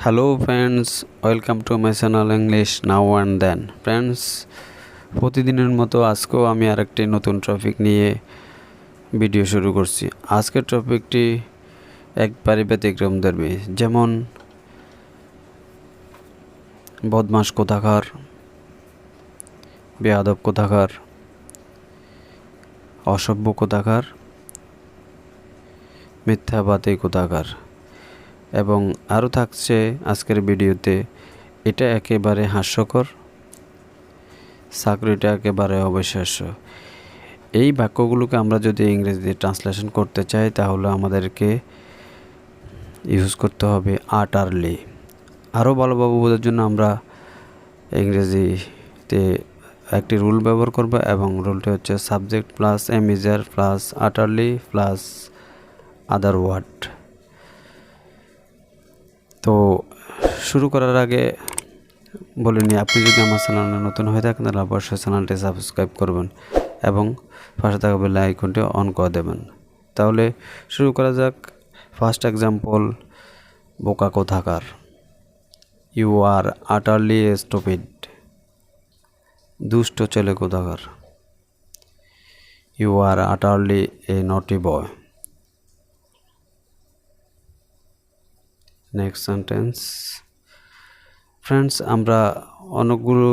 Hello friends, welcome to my channel English now and then. Friends, প্রতিদিনের মতো আজকেও আমি আরেকটি নতুন টপিক নিয়ে ভিডিও শুরু করছি। আজকের টপিকটি একবারই ব্যতিক্রমধর্মী। যেমন বদমাশ কোথাকার, বেয়াদব কোথাকার, অসভ্য কোথাকার, মিথ্যাবাদী কোথাকার, এবং আরও থাকছে আজকের ভিডিওতে এটা একেবারে হাস্যকর, চাকরিটা একেবারে অবিশ্বাস্য। এই বাক্যগুলোকে আমরা যদি ইংরেজিতে ট্রান্সলেশন করতে চাই তাহলে আমাদেরকে ইউজ করতে হবে আটারলি। আরও ভালোভাবে বোঝার জন্য আমরা ইংরেজিতে একটি রুল ব্যবহার করব, এবং রুলটি হচ্ছে subject plus emphasiser plus utterly plus other word. তো শুরু করার আগে বলে নিই, আপনি যদি আমার চ্যানেলে নতুন হয়ে থাকেন তাহলে অবশ্যই চ্যানেলটি সাবস্ক্রাইব করবেন এবং পাশে থাকা বেল আইকনটি অন করে দেবেন। তাহলে শুরু করা যাক। ফার্স্ট এক্সাম্পল, বোকা কোথাকার। You are utterly stupid. দুষ্ট ছেলে কোথাকার। ইউ আর আটারলি এ নটি বয়। Next sentence. ফ্রেন্ডস, আমরা অনেকগুলো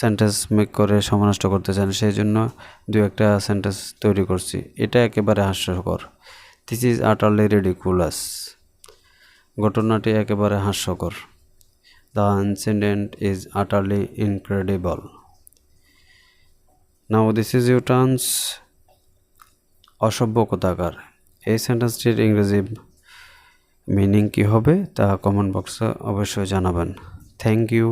সেন্টেন্স মেক করে সময় নষ্ট করতে চান, সেই জন্য দু একটা সেন্টেন্স তৈরি করছি। এটা একেবারে হাস্যকর। This is আটারলি ridiculous. ঘটনাটি একেবারে হাস্যকর। The incident is আটারলি incredible. Now this is your turns. অসভ্য কোথাকার। এই সেন্টেন্সটির ইংরেজি মিনিং কী হবে তা কমেন্ট বক্সে অবশ্যই জানাবেন। Thank you.